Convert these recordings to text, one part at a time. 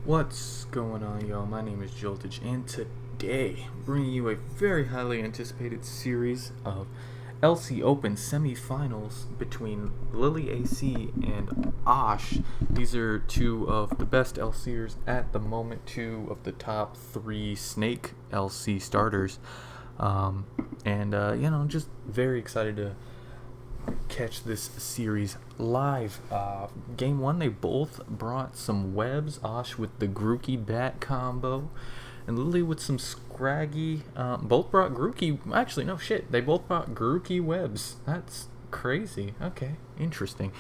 What's going on, y'all? My name is Joltage, and today I'm bringing you a very highly anticipated series of LC Open semifinals between LilyAC and SwSh. These are two of the best LCers at the moment, two of the top three Snake LC starters. Just very excited to catch this series live. Game one, they both brought some webs. SwSh with the Grookey bat combo, and Lily with some scraggy. Both brought Grookey. Actually, no shit. They both brought Grookey webs. That's crazy. Okay, interesting.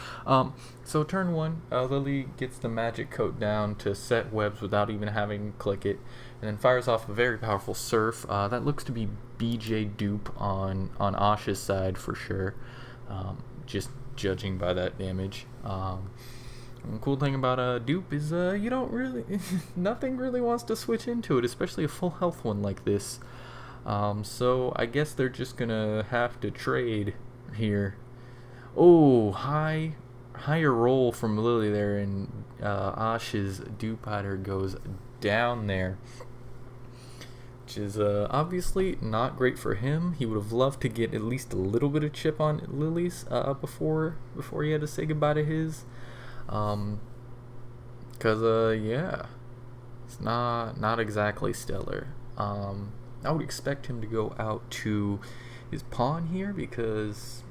So turn one, Lily gets the magic coat down to set webs without even having to click it, and then fires off a very powerful surf. That looks to be BJ dupe on SwSh's side for sure. Just judging by that damage. The cool thing about dupe is you don't really nothing really wants to switch into it, especially a full health one like this. So I guess they're just gonna have to trade here. Oh, higher roll from Lily there, and SwSh's dupe hider goes down there, which is obviously not great for him. He would have loved to get at least a little bit of chip on Lily's before he had to say goodbye to his. Yeah, it's not exactly stellar. I would expect him to go out to his pawn here because,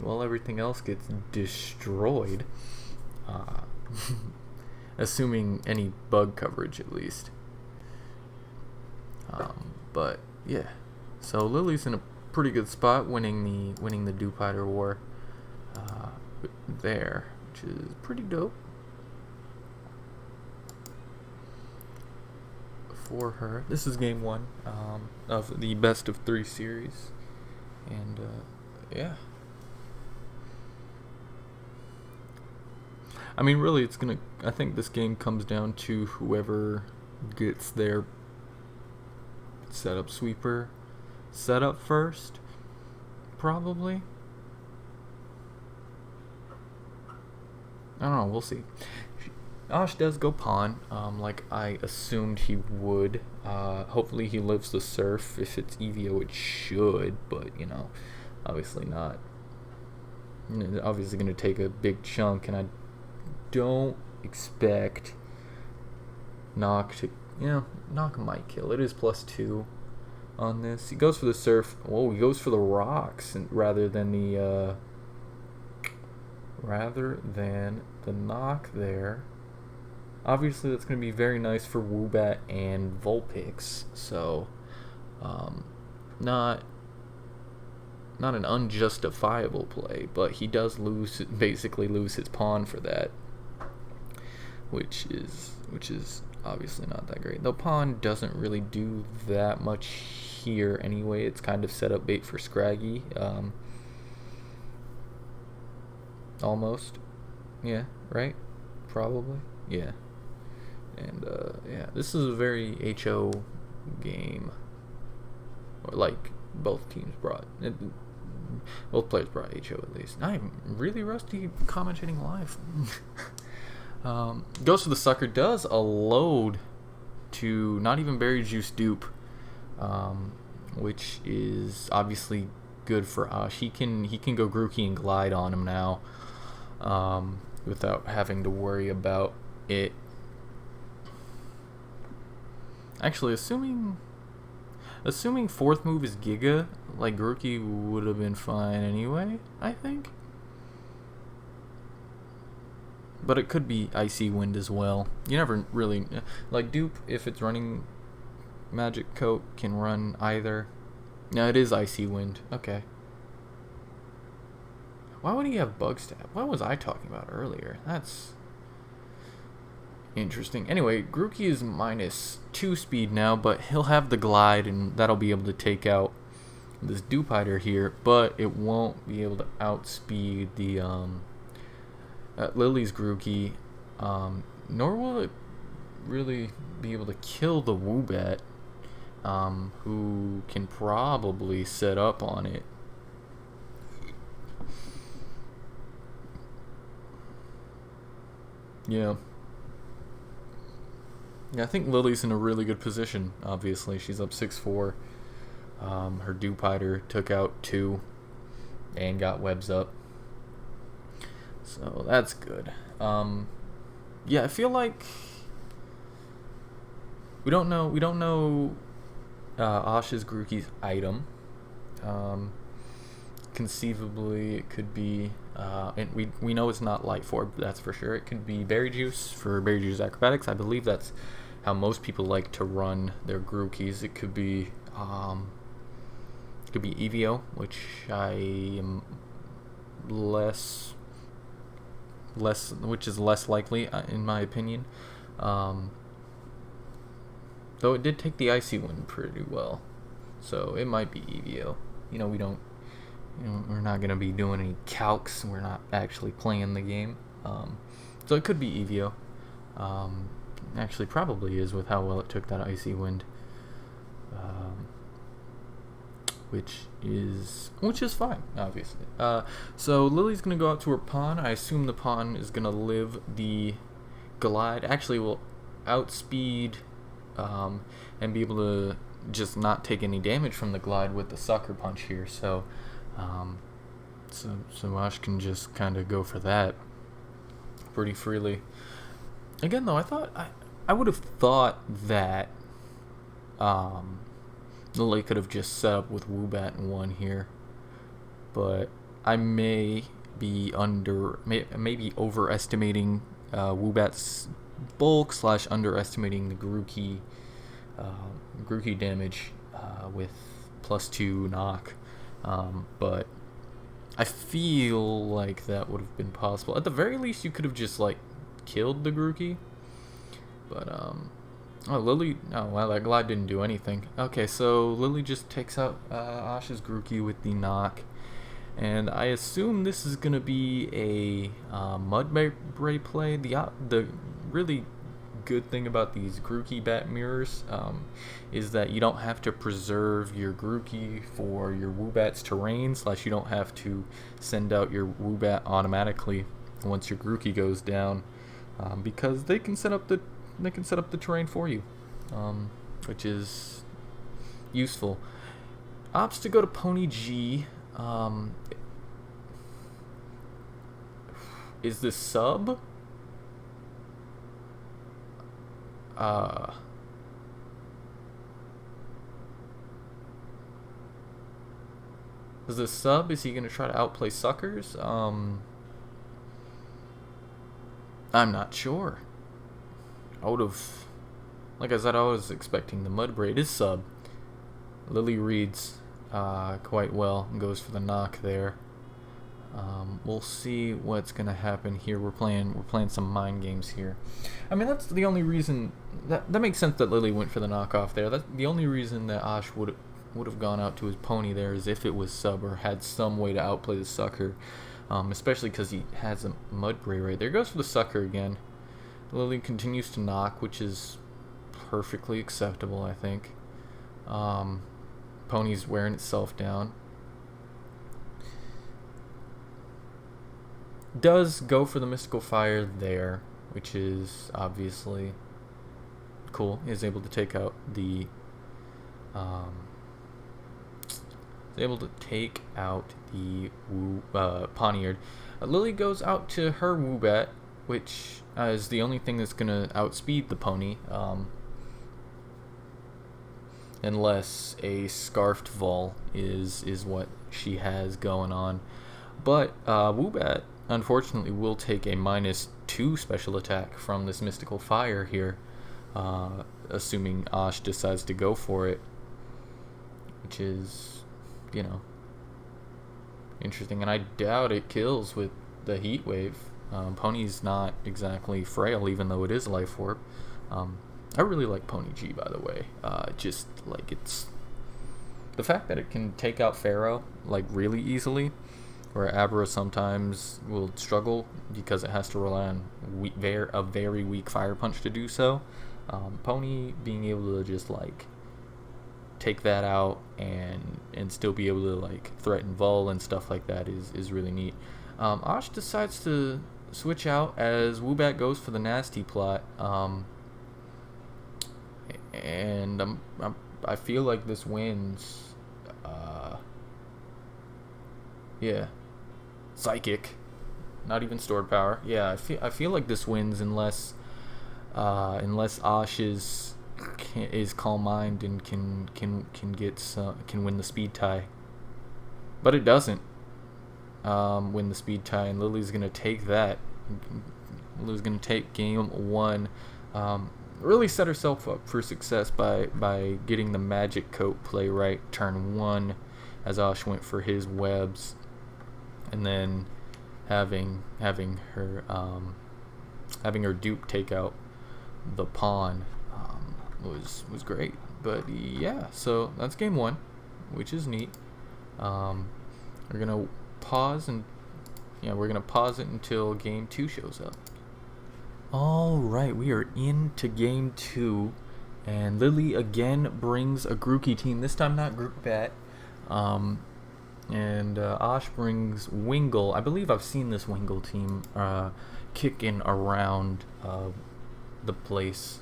well, everything else gets destroyed. Assuming any bug coverage at least. But yeah, so Lily's in a pretty good spot, winning the dupe hider war there, which is pretty dope for her. This is game one of the best of three series, and yeah. I mean, really, I think this game comes down to whoever gets their setup sweeper set up first, probably. I don't know, we'll see. SwSh does go pawn, like I assumed he would. Hopefully he lives the surf. If it's EVO, it should, but obviously not. Obviously going to take a big chunk, and I don't expect Knock to. Knock might kill. It is +2 on this. He goes for the surf. Whoa, he goes for the rocks rather than the knock there. Obviously, that's going to be very nice for Woobat and Vulpix. So, not an unjustifiable play, but he does basically lose his pawn for that, which is obviously not that great. The pawn doesn't really do that much here anyway. It's kind of set up bait for Scraggy. Almost. Yeah, right? Probably. Yeah. And yeah, this is a very HO game. Or like both teams both players brought HO at least. I'm really rusty commentating live. Goes for the sucker, does a load to not even Berry Juice dupe, which is obviously good for SwSh. He can go Grookey and glide on him now, without having to worry about it. Actually, assuming fourth move is Giga, like Grookey would have been fine anyway, I think. But it could be Icy Wind as well. You never really... Like, dupe, if it's running Magic Coat, can run either. No, it is Icy Wind. Okay. Why would he have Bug Stab? What was I talking about earlier? That's interesting. Anyway, Grookey is -2 speed now, but he'll have the glide, and that'll be able to take out this dupe hider here, but it won't be able to outspeed the... Lily's Grookey, nor will it really be able to kill the Woobat, who can probably set up on it. Yeah. Yeah, I think Lily's in a really good position. Obviously, she's up 6-4. Her Dupiter took out 2 and got webs up, so that's good. Yeah, I feel like we don't know Asha's Grookey's item. Conceivably, it could be, and we know it's not Light Orb, that's for sure. It could be Berry Juice for Berry Juice Acrobatics. I believe that's how most people like to run their Grookeys. It could be EVO, which I am which is less likely, in my opinion. Though it did take the Icy Wind pretty well, so it might be EVO. We're not going to be doing any calcs. We're not actually playing the game. So it could be EVO. Actually, probably is with how well it took that Icy Wind. Which is fine, obviously. So Lily's going to go out to her pawn. I assume the pawn is going to live the Glide. Actually, will outspeed and be able to just not take any damage from the Glide with the Sucker Punch here. So Ash can just kind of go for that pretty freely. Again, though, I would have thought that Lily could have just set up with Woobat and won here, but I may be overestimating Woobat's bulk / underestimating the Grookey damage with +2 knock. But I feel like that would have been possible. At the very least, you could have just killed the Grookey. But Lily. Oh well, that Glide didn't do anything. Okay, so Lily just takes out Asha's Grookey with the knock, and I assume this is gonna be a Mudbray play. The really good thing about these Grookey bat mirrors is that you don't have to preserve your Grookey for your Woobat's terrain, / you don't have to send out your Woobat automatically once your Grookey goes down, because they can set up the terrain for you, which is useful. Opts to go to Pony G. Is this sub? Is this sub? Is he going to try to outplay Suckers? I'm not sure. I would have, like I said, I was expecting the Mudbray. It is sub. Lily reads quite well and goes for the knock there. We'll see what's gonna happen here. We're playing some mind games here. I mean, that's the only reason that makes sense that Lily went for the knockoff there. That's the only reason that Ash would have gone out to his pony there, is if it was sub or had some way to outplay the Sucker, especially because he has a Mudbray right there. Goes for the Sucker again. Lily continues to knock, which is perfectly acceptable, I think. Pony's wearing itself down. Does go for the Mystical Fire there, which is obviously cool. Is able to take out the Poniard. Lily goes out to her Woobat, which is the only thing that's gonna outspeed the pony, unless a Scarfed Vol is what she has going on. But Woobat, unfortunately, will take a -2 special attack from this Mystical Fire here, assuming Ash decides to go for it, which is, interesting. And I doubt it kills with the Heat Wave. Pony's not exactly frail, even though it is Life Orb. I really like Pony G, by the way. Just it's the fact that it can take out Pharaoh really easily, where Abra sometimes will struggle because it has to rely on a very weak Fire Punch to do so. Pony being able to just take that out and still be able to threaten Vol and stuff like that is really neat. Ash decides to switch out as Woobat goes for the Nasty Plot. and I feel like this wins. Yeah, psychic, not even stored power. Yeah, I feel like this wins unless Osh is calm mind and can win the speed tie, but it doesn't win the speed tie, and Lily's gonna take that. Lily's gonna take game one. Really set herself up for success by getting the magic coat play right turn one, as Osh went for his webs, and then having her dupe take out the pawn was great. But yeah, so that's game one, which is neat. We're gonna pause it until game two shows up. All right, we are into game two, and Lily again brings a Grookey team. This time not Group Bat. And Osh brings Wingle. I believe I've seen this Wingle team kicking around the place.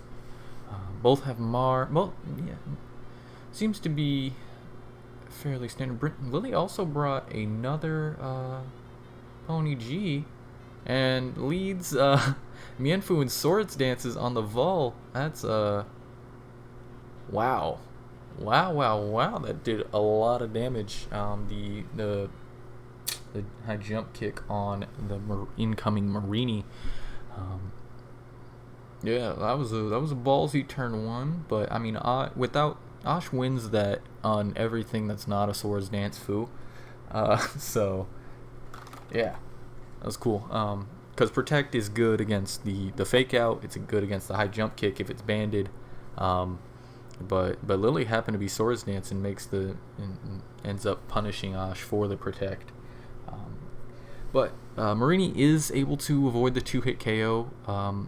Both have Well, yeah, seems to be fairly standard. Lily also brought another Pony G, and leads Mienfoo in Swords Dances on the Vol. That's wow. That did a lot of damage. The high jump kick on the incoming Marini. Yeah, that was a ballsy turn one, but I mean, without Osh wins that on everything that's not a Swords Dance Foo. So yeah, that was cool. Because Protect is good against the fake out. It's good against the high jump kick if it's banded. But Lily happened to be Swords Dance and ends up punishing Osh for the Protect. But Marini is able to avoid the 2-hit KO,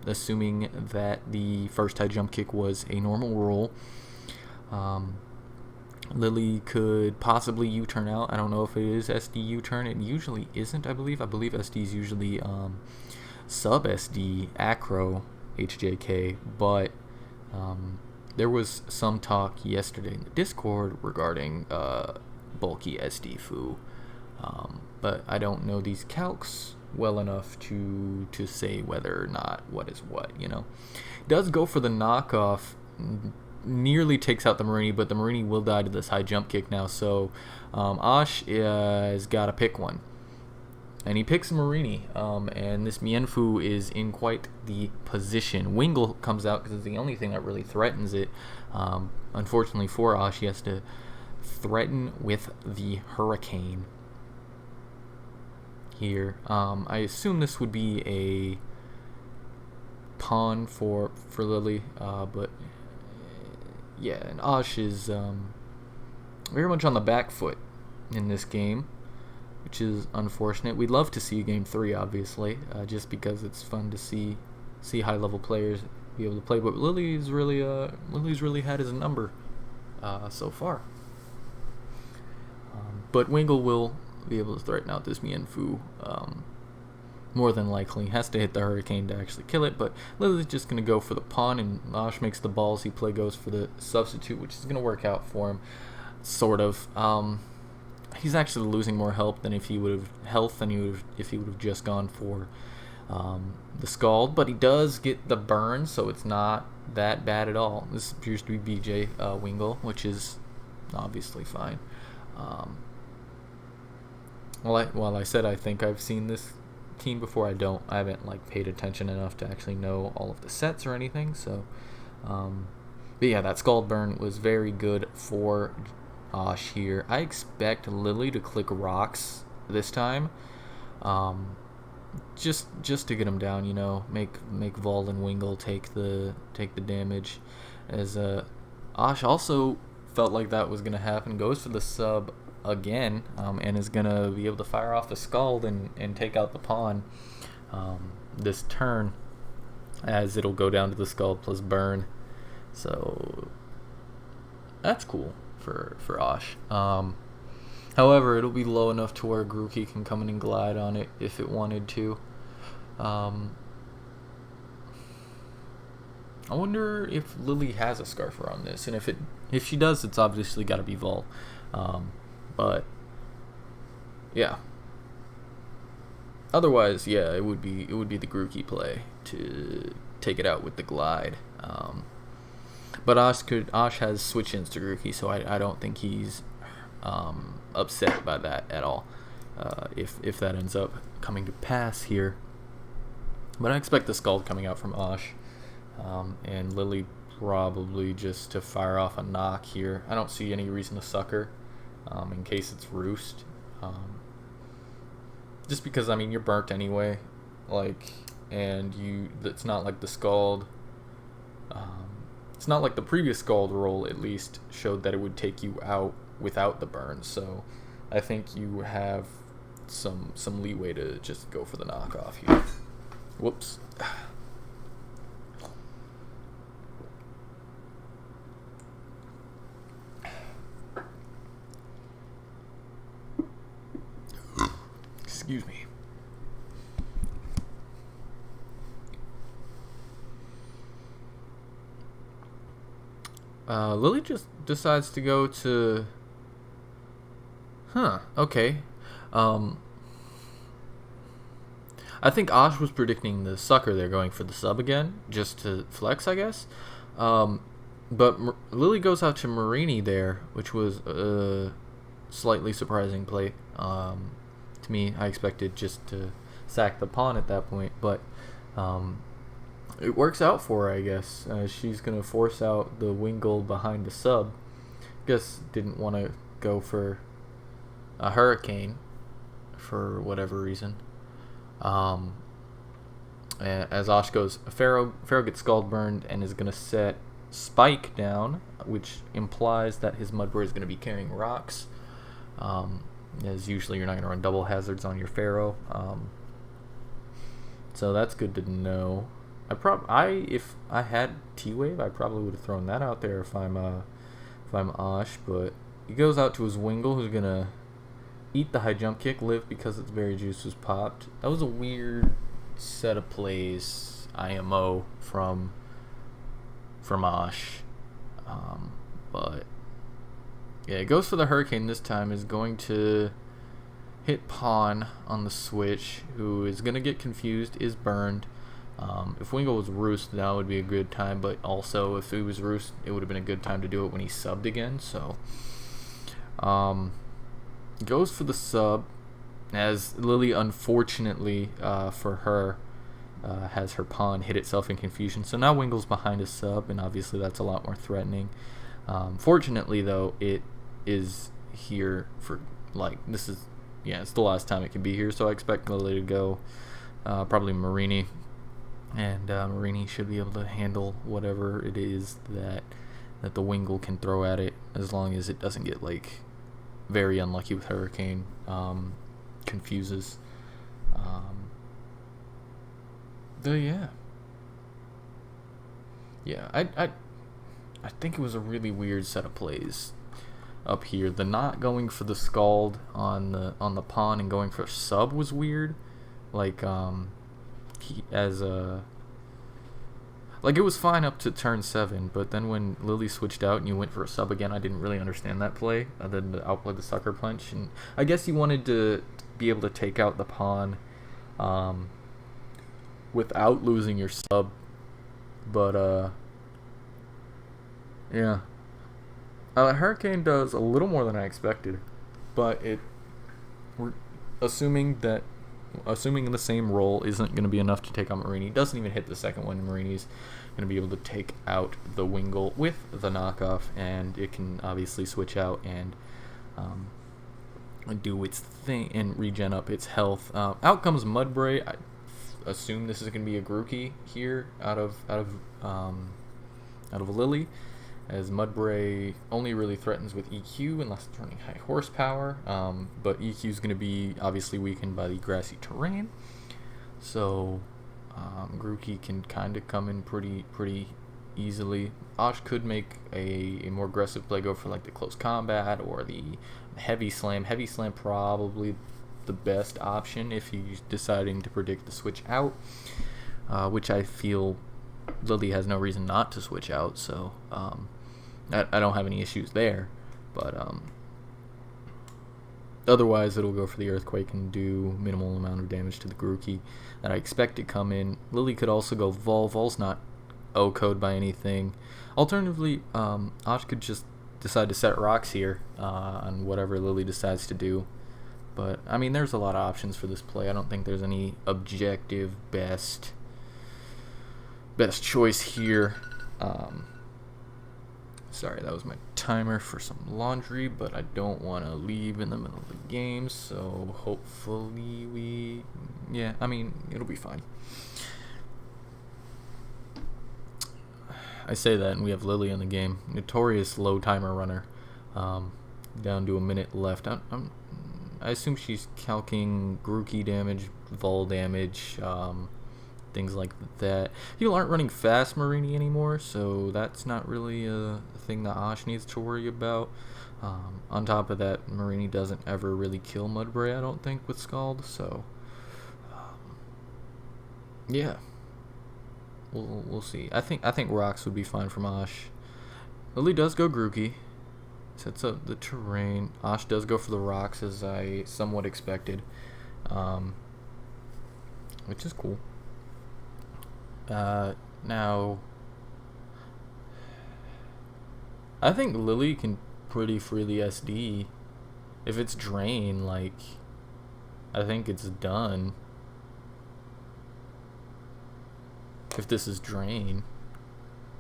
assuming that the first high jump kick was a normal roll. Lily could possibly U-turn out. I don't know if it is SD U-turn. It usually isn't, I believe. I believe SD is usually sub-SD acro HJK, but there was some talk yesterday in the Discord regarding bulky SD Foo, but I don't know these calcs well enough to say whether or not what is what, Does go for the knockoff, nearly takes out the Marini, but the Marini will die to this high jump kick now, so Osh has got to pick one. And he picks Marini, and this Mienfoo is in quite the position. Wingle comes out because it's the only thing that really threatens it. Unfortunately for Osh, he has to threaten with the Hurricane here. I assume this would be a pawn for Lily, but yeah, and Osh is very much on the back foot in this game, which is unfortunate. We'd love to see game 3, obviously, just because it's fun to see high-level players be able to play. But Lily's really had his number so far. But Wingle will be able to threaten out this Mienfoo more than likely. Has to hit the Hurricane to actually kill it, but Lily's just going to go for the pawn, and Osh makes the ballsy play, goes for the substitute, which is going to work out for him, sort of. He's actually losing more health than if he would have just gone for the Scald, but he does get the burn, so it's not that bad at all. This appears to be BJ Wingle, which is obviously fine. Well, I said I think I've seen this team before. I haven't paid attention enough to actually know all of the sets or anything. So, but yeah, that Scald burn was very good for Osh here. I expect Lily to click rocks this time, just to get him down. Make Vol and Wingle take the damage. As Osh also felt like that was gonna happen, goes for the sub again, and is gonna be able to fire off the Scald and take out the pawn this turn, as it'll go down to the Scald plus burn. So that's cool for Osh. However, it'll be low enough to where Grookey can come in and glide on it if it wanted to. I wonder if Lily has a scarf around this, and if she does, it's obviously got to be Vol. But yeah. Otherwise, yeah, it would be the Grookey play to take it out with the glide. But Osh has switch-ins to Grookey, so I don't think he's upset by that at all. If that ends up coming to pass here. But I expect the Scald coming out from Osh. And Lily probably just to fire off a knock here. I don't see any reason to sucker in case it's Roost. Just because, I mean, you're burnt anyway. And it's not like the Scald. It's not like the previous Scald roll, at least, showed that it would take you out without the burn. So I think you have some leeway to just go for the knockoff here. Whoops. Excuse me. Lily just decides to go to... Okay. I think Osh was predicting the sucker there, going for the sub again, just to flex, I guess. But Lily goes out to Marini there, which was a slightly surprising play. To me, I expected just to sack the pawn at that point, but it works out for her, I guess. She's going to force out the Wingull behind the sub. Guess didn't want to go for a Hurricane for whatever reason. As Osh goes, Pharaoh gets Scald burned and is going to set Spike down, which implies that his Mudbray is going to be carrying rocks. As usually you're not going to run double hazards on your Pharaoh. So that's good to know. If I had T-Wave, I probably would have thrown that out there if I'm Osh, but he goes out to his Wingull, who's gonna eat the high jump kick, live because its berry juice was popped. That was a weird set of plays, IMO from Osh, but yeah, it goes for the Hurricane this time. Is going to hit pawn on the switch, who is gonna get confused, is burned. If Wingull was Roost, that would be a good time, but also if he was Roost, it would have been a good time to do it when he subbed again. So goes for the sub, as Lily, unfortunately for her, has her pawn hit itself in confusion. So now Wingull's behind a sub, and obviously that's a lot more threatening. Fortunately, though, it is here for, it's the last time it can be here, so I expect Lily to go probably Marini. And Marini should be able to handle whatever it is that the Wingull can throw at it, as long as it doesn't get very unlucky with Hurricane, confuses. Yeah, I think it was a really weird set of plays up here. The not going for the Scald on the pawn and going for a sub was weird. It was fine up to turn 7, but then when Lily switched out and you went for a sub again, I didn't really understand that play, other than to outplay the sucker punch. And I guess you wanted to be able to take out the pawn without losing your sub, but yeah. Hurricane does a little more than I expected, but we're assuming the same roll isn't going to be enough to take out Marini. Doesn't even hit the second one. Marini's going to be able to take out the Wingull with the knockoff, and it can obviously switch out and do its thing and regen up its health. Out comes Mudbray. I assume this is going to be a Grookey here out of Lily, as Mudbray only really threatens with EQ unless it's running high horsepower, but EQ is going to be obviously weakened by the grassy terrain, so Grookey can kind of come in pretty easily. Osh could make a more aggressive play, go for the close combat or the heavy slam. Heavy slam probably the best option if he's deciding to predict the switch out, which I feel Lily has no reason not to switch out, so I don't have any issues there. But otherwise, it'll go for the Earthquake and do minimal amount of damage to the Grookey that I expect to come in. Lily could also go Vol. Vol's not O-code by anything. Alternatively, Osh could just decide to set rocks here on whatever Lily decides to do. But, I mean, there's a lot of options for this play. I don't think there's any objective best choice here. Sorry, that was my timer for some laundry, but I don't want to leave in the middle of the game, so hopefully it'll be fine. I say that, and we have Lily in the game. Notorious low timer runner. Down to a minute left. I assume she's calcing Grookey damage, Vol damage, things like that. People aren't running fast Marini anymore, so that's not really a thing that Osh needs to worry about. On top of that, Marini doesn't ever really kill Mudbray, I don't think, with Scald, so yeah. We'll see. I think rocks would be fine from Osh. Lily does go Grookey. Sets up the terrain. Osh does go for the rocks, as I somewhat expected, which is cool. Now, I think Lily can pretty freely SD. If it's Drain, like, I think it's done. If this is Drain,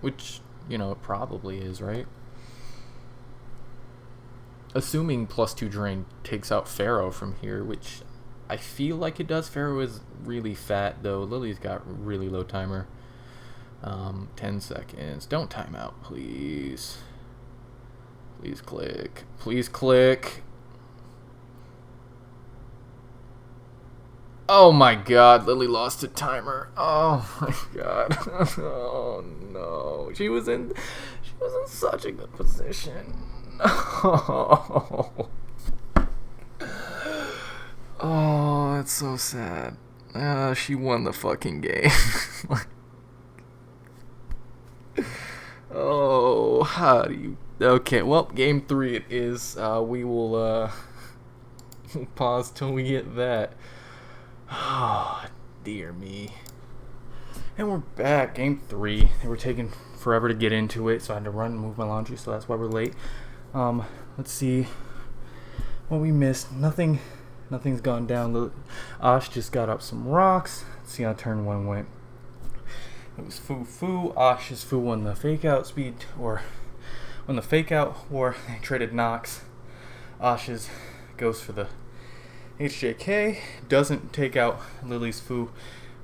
which, it probably is, right? Assuming +2 Drain takes out Pharaoh from here, which I feel like it does. Pharaoh is really fat, though. Lily's got really low timer. 10 seconds. Don't time out, please. Please click. Please click. Oh my god, Lily lost a timer. Oh my god. Oh no. She was in such a good position. Oh, that's so sad. She won the fucking game. Oh, how do you... Okay, well, game 3 it is. We will pause till we get that. Oh, dear me. And we're back. Game 3. They were taking forever to get into it, so I had to run and move my laundry, so that's why we're late. Let's see what we missed. Nothing's gone down. Osh just got up some rocks. Let's see how turn 1 went. It was Fu. Osh's Fu won the fake out speed, or won the fake out war. They traded Nox. Osh's goes for the HJK. Doesn't take out Lily's Fu,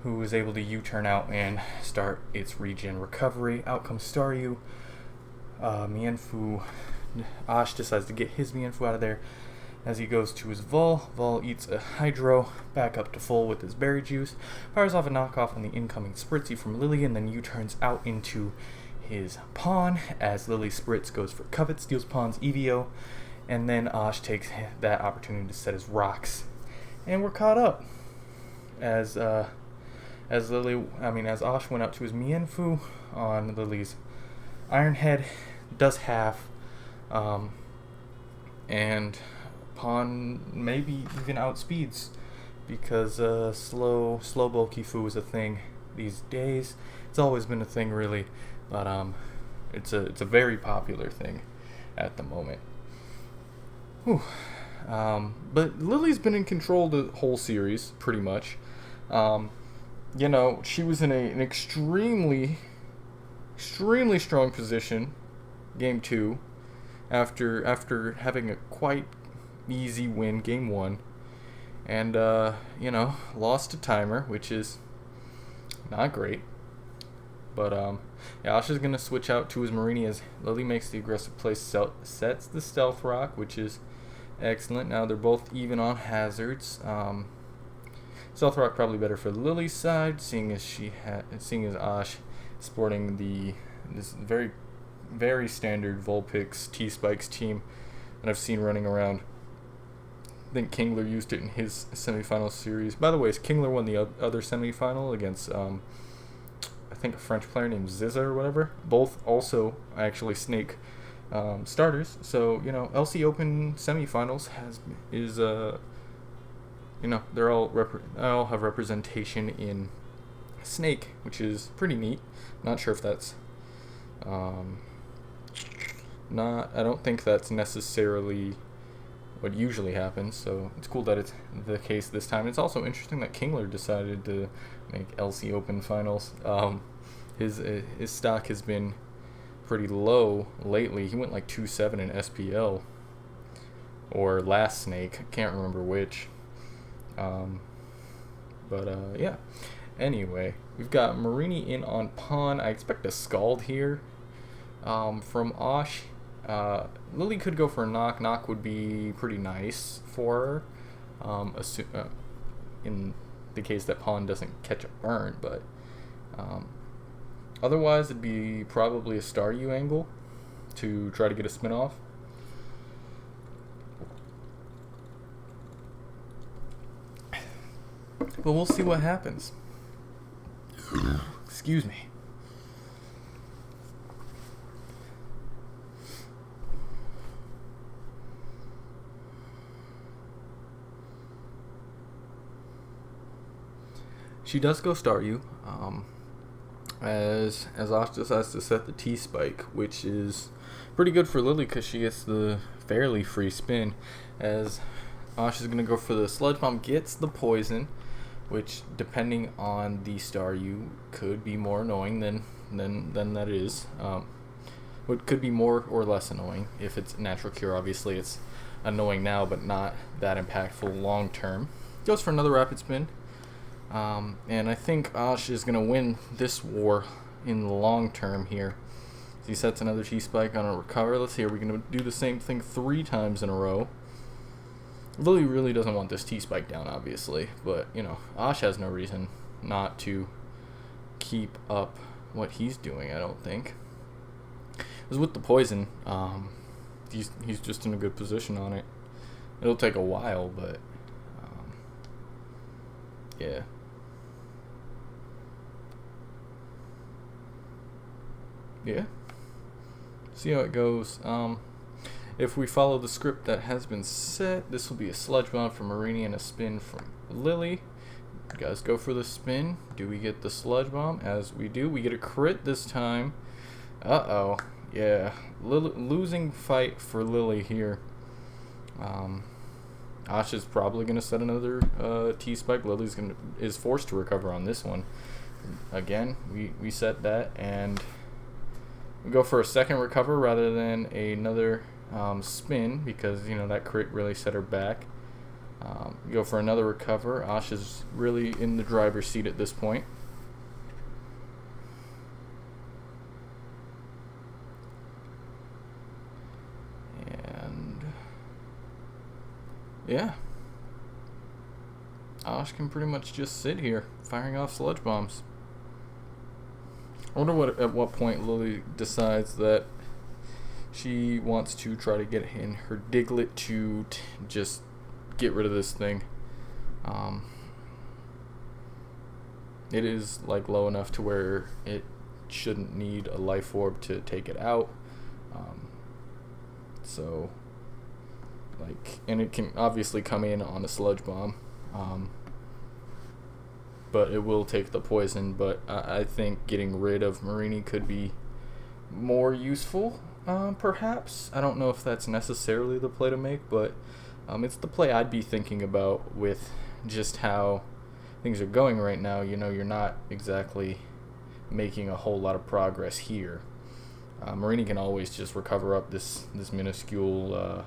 who was able to U-turn out and start its regen recovery. Out comes Staryu. Mienfu. Osh decides to get his Mienfu out of there as he goes to his Vol. Vol eats a Hydro, back up to full with his Berry Juice, fires off a knockoff on the incoming Spritzy from Lily, and then U-turns out into his Pawn as Lily Spritz goes for Covet, steals Pawn's EVO, and then Osh takes that opportunity to set his rocks. And we're caught up as Osh went out to his Mienfu on Lily's Iron Head, does half, and Pawn maybe even outspeeds, because slow bulky Fu is a thing these days. It's always been a thing, really, but it's a very popular thing at the moment. Whew. But Lily's been in control the whole series, pretty much. She was in an extremely strong position, game 2, after having a quite easy win, game 1, and lost a timer, which is not great. But Osh is gonna switch out to his Marini as Lily makes the aggressive play, sets the Stealth Rock, which is excellent. Now they're both even on hazards. Stealth Rock probably better for Lily's side, seeing as Osh sporting this very, very standard Vulpix T-Spikes team that I've seen running around. I think Kingler used it in his semifinal series. By the way, Kingler won the other semifinal against I think a French player named Ziza or whatever. Both also actually Snake starters. So LC Open semifinals is they all have representation in Snake, which is pretty neat. Not sure if that's I don't think that's necessarily what usually happens, so it's cool that it's the case this time. It's also interesting that Kingler decided to make LC Open finals. His stock has been pretty low lately. He went like 2-7 in SPL or last Snake. I can't remember which. Yeah. Anyway, we've got Marini in on pawn. I expect a scald here from Osh. Lily could go for a knock. Knock would be pretty nice for her, in the case that pawn doesn't catch a burn. But otherwise, it'd be probably a star U angle to try to get a spin off. But we'll see what happens. Excuse me. She does go star U, as Osh decides to set the T spike, which is pretty good for Lily because she gets the fairly free spin. As Osh is gonna go for the sludge bomb, gets the poison, which depending on the star U could be more annoying than that is. What could be more or less annoying if it's natural cure. Obviously, it's annoying now, but not that impactful long term. Goes for another rapid spin. And I think Osh is going to win this war in the long term here. So he sets another T-spike on a recover. Let's see, are we going to do the same thing 3 times in a row? Lily really doesn't want this T-spike down, obviously. But, Osh has no reason not to keep up what he's doing, I don't think. Because with the poison, he's just in a good position on it. It'll take a while, but yeah. Yeah. See how it goes. If we follow the script that has been set, this will be a sludge bomb from Marini and a spin from Lily. You guys go for the spin. Do we get the sludge bomb? As we do, we get a crit this time. Uh-oh. Yeah. Losing fight for Lily here. Osh is probably going to set another T-spike. Lily's is forced to recover on this one. Again, we set that, and we go for a second recover rather than another spin because, that crit really set her back. We go for another recover. Osh is really in the driver's seat at this point. And yeah. Osh can pretty much just sit here, firing off sludge bombs. I wonder at what point Lily decides that she wants to try to get in her Diglett to just get rid of this thing. It is low enough to where it shouldn't need a life orb to take it out. And it can obviously come in on a sludge bomb. But it will take the poison. But I think getting rid of Marini could be more useful, perhaps. I don't know if that's necessarily the play to make, but it's the play I'd be thinking about with just how things are going right now. You're not exactly making a whole lot of progress here. Marini can always just recover up this minuscule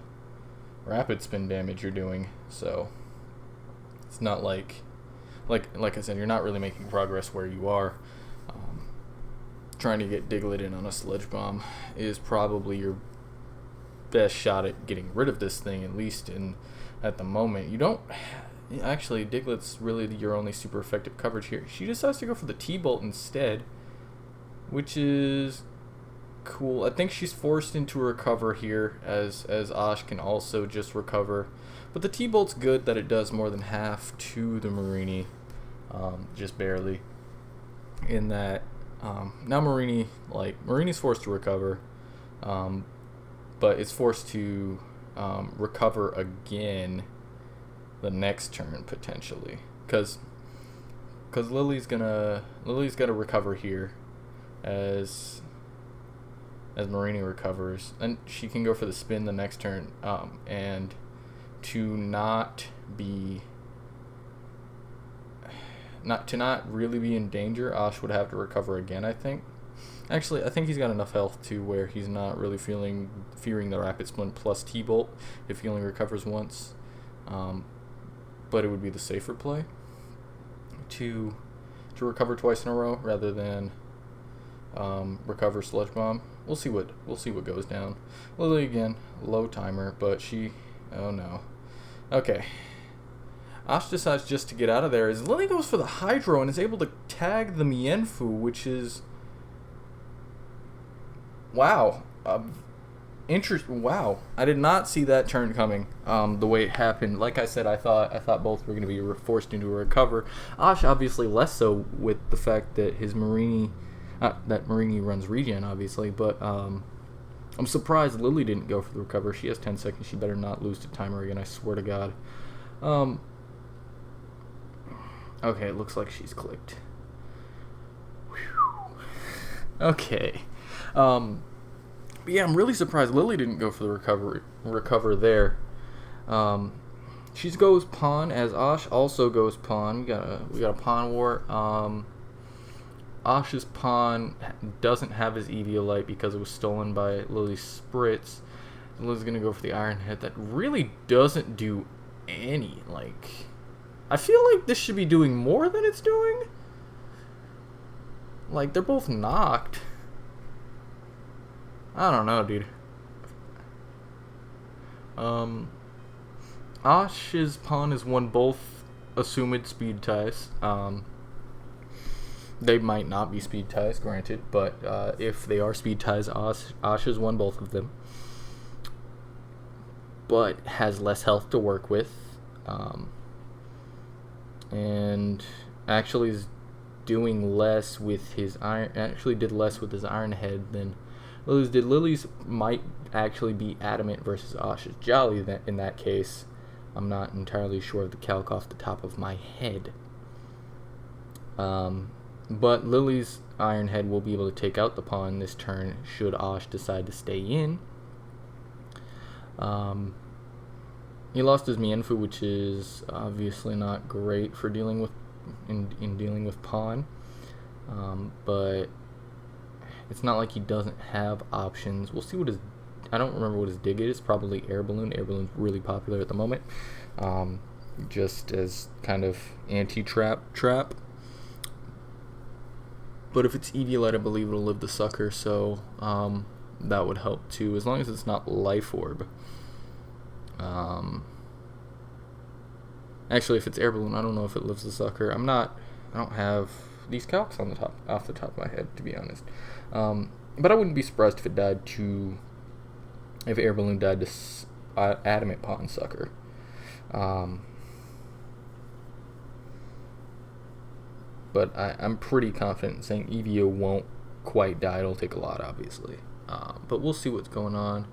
rapid spin damage you're doing, so it's not like I said, you're not really making progress where you are. Trying to get Diglett in on a sludge bomb is probably your best shot at getting rid of this thing, at least at the moment. You don't actually, Diglett's really your only super effective coverage here. She decides to go for the T-bolt instead, which is cool. I think she's forced into a recover here, as Osh can also just recover. But the T-bolt's good that it does more than half to the Marini, just barely. In that Now Marini's forced to recover, but it's forced to recover again the next turn potentially, because Lily's gonna recover here as Marini recovers, and she can go for the spin the next turn, and to not really be in danger, Osh would have to recover again, I think. Actually, I think he's got enough health to where he's not really fearing the Rapid Splint plus T-Bolt if he only recovers once. But it would be the safer play to recover twice in a row rather than recover Sludge Bomb. We'll see what goes down. Lily again, low timer, but oh no. Okay. Ash decides just to get out of there as Lily goes for the Hydro and is able to tag the Mienfoo, which is... Wow. Wow. I did not see that turn coming the way it happened. Like I said, I thought both were going to be forced into a recover. Ash obviously less so with the fact that his Marini runs regen, obviously, but I'm surprised Lily didn't go for the recover. She has 10 seconds. She better not lose to timer again, I swear to God. Okay, it looks like she's clicked. Whew. Okay. But yeah, I'm really surprised Lily didn't go for the recover there. She goes pawn as Osh also goes pawn. We got a pawn war. Osh's pawn doesn't have his Eviolite because it was stolen by Lily's Spritz. Lily's gonna go for the Iron Head. That really doesn't do any, like... I feel like this should be doing more than it's doing. Like, they're both knocked. I don't know, dude. Osh's pawn has won both assumed speed ties. They might not be speed ties, granted, but if they are speed ties, Osh has won both of them. But has less health to work with. And actually is doing less with his iron. Actually, did less with his Iron Head than Lily's did. Lily's might actually be Adamant versus Osh's Jolly. In that case, I'm not entirely sure of the calc off the top of my head. But Lily's Iron Head will be able to take out the pawn this turn should Osh decide to stay in. He lost his Mienfoo, which is obviously not great for dealing with in dealing with pawn. But it's not like he doesn't have options. We'll see what his... I don't remember what his dig is. Probably Air Balloon. Air Balloon's really popular at the moment. Just as kind of anti-trap. But if it's Eviolite, I believe it'll live the sucker, so that would help too, as long as it's not Life Orb. Actually, if it's Air Balloon, I don't know if it lives the sucker. I don't have these calcs off the top of my head, to be honest. But I wouldn't be surprised if Air Balloon died to Adamant Pawn Sucker. But I'm pretty confident in saying EVO won't quite die. It'll take a lot, obviously. But we'll see what's going on.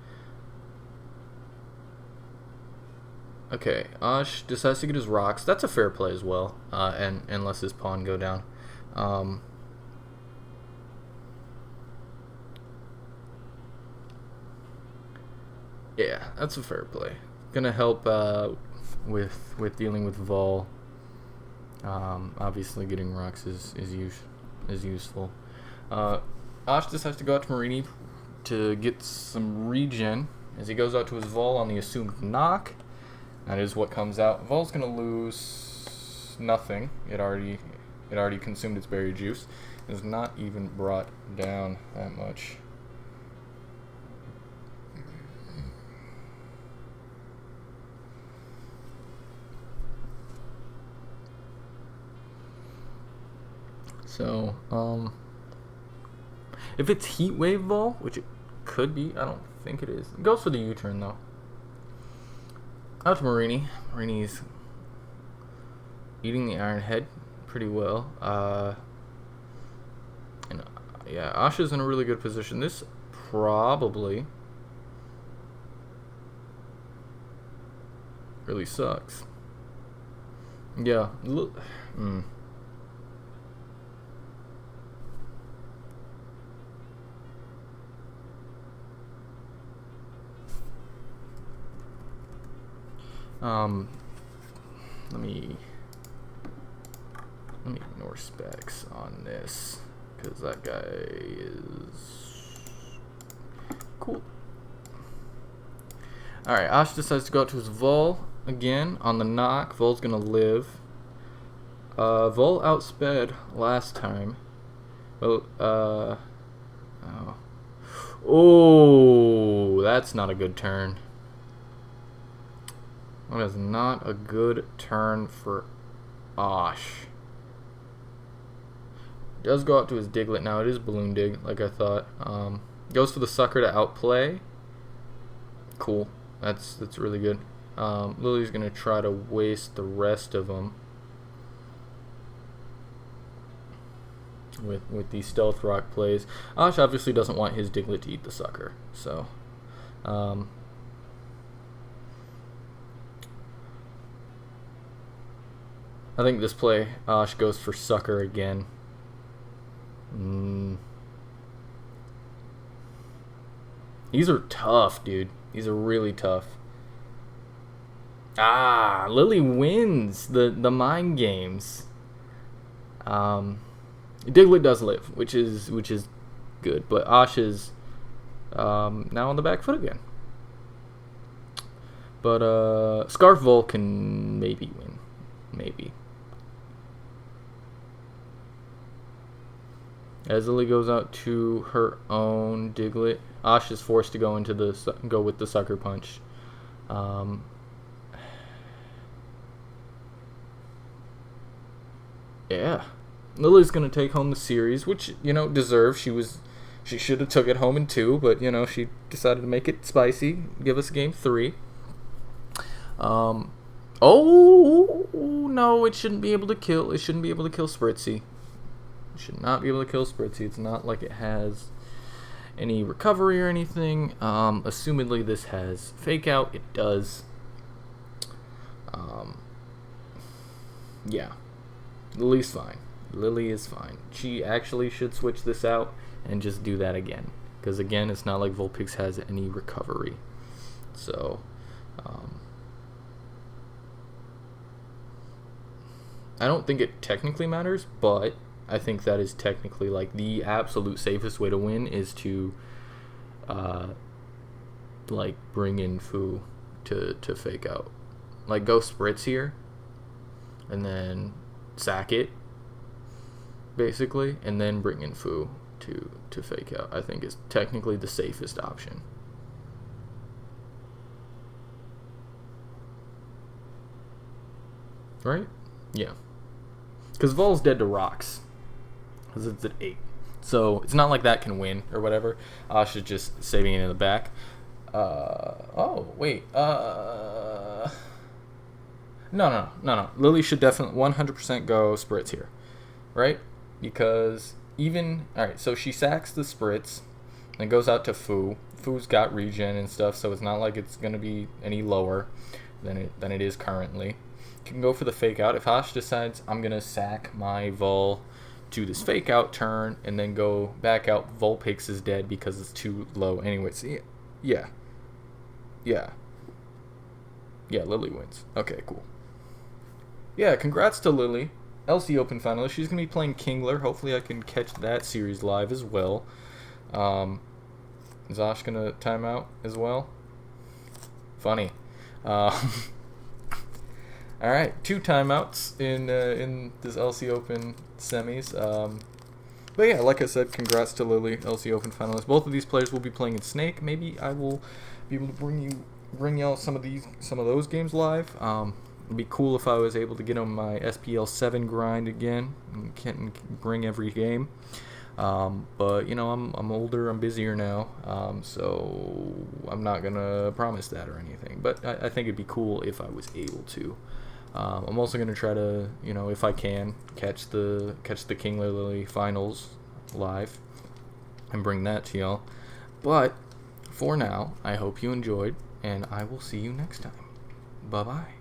Okay, Osh decides to get his rocks. That's a fair play as well, and unless his pawn go down. Yeah, that's a fair play. Gonna help with dealing with Vol. Obviously, getting rocks is useful. Osh decides to go out to Marini to get some regen as he goes out to his Vol on the assumed knock. That is what comes out. Vol's gonna lose nothing. It already consumed its berry juice. It is not even brought down that much. So, if it's Heat Wave Vol, which it could be, I don't think it is. It goes for the U-turn though. Out to Marini. Marini's eating the Iron Head pretty well. And Yeah, Asha's in a really good position. This probably really sucks. Yeah. Um, let me ignore specs on this because that guy is cool. All right, Ash decides to go out to his Vol again on the knock. Vol's gonna live. Vol outsped last time. Well, oh, that's not a good turn. That is not a good turn for Osh. Does go out to his Diglett now. It is Balloon Dig, like I thought. Goes for the sucker to outplay. Cool. That's really good. Lily's gonna try to waste the rest of them with these Stealth Rock plays. Osh obviously doesn't want his Diglett to eat the sucker, so I think this play, Osh goes for sucker again. These are tough, dude. These are really tough. Ah, Lily wins the mind games. Diglett does live, which is good, but Osh is now on the back foot again. But Scarf Vol can maybe win, maybe. As Lily goes out to her own Diglett, Osh is forced to go with the sucker punch. Yeah, Lily's gonna take home the series, which deserves. She should have took it home in 2, but she decided to make it spicy. Give us game 3. Oh no, it shouldn't be able to kill. It shouldn't be able to kill Spritzy. Should not be able to kill Spritzy. It's not like it has any recovery or anything. Assumedly this has fake out. It does. Yeah, Lily's fine. Lily is fine. She actually should switch this out and just do that again, because again, it's not like Vulpix has any recovery. So I don't think it technically matters, but I think that is technically like the absolute safest way to win is to like bring in Foo to fake out. Like go Spritz here and then sack it basically, and then bring in Foo to fake out. I think is technically the safest option. Right? Yeah. Because Vol's dead to rocks. Because it's at 8. So it's not like that can win or whatever. Ash is just saving it in the back. Oh, wait. No. Lily should definitely 100% go Spritz here. Right? Because even... Alright, so she sacks the Spritz and goes out to Foo. Foo's got regen and stuff, so it's not like it's going to be any lower than it is currently. You can go for the fake out. If Ash decides I'm going to sack my Vol to this fake out turn and then go back out, Vulpix is dead because it's too low anyway. So yeah, Lily wins. Okay, cool. Yeah, congrats to Lily, LC Open finalist. She's gonna be playing Kingler. Hopefully I can catch that series live as well. Is Ash gonna time out as well? Funny. All right, 2 timeouts in this LC Open semis. But yeah, like I said, congrats to Lily, LC Open finalist. Both of these players will be playing in Snake. Maybe I will be able to bring y'all some of those games live. It'd be cool if I was able to get on my SPL 7 grind again and can't bring every game. But I'm older, I'm busier now, so I'm not gonna promise that or anything. But I think it'd be cool if I was able to. I'm also gonna try to, if I can, catch the Kingler Lily finals live. and bring that to y'all. But for now, I hope you enjoyed, and I will see you next time. Bye-bye.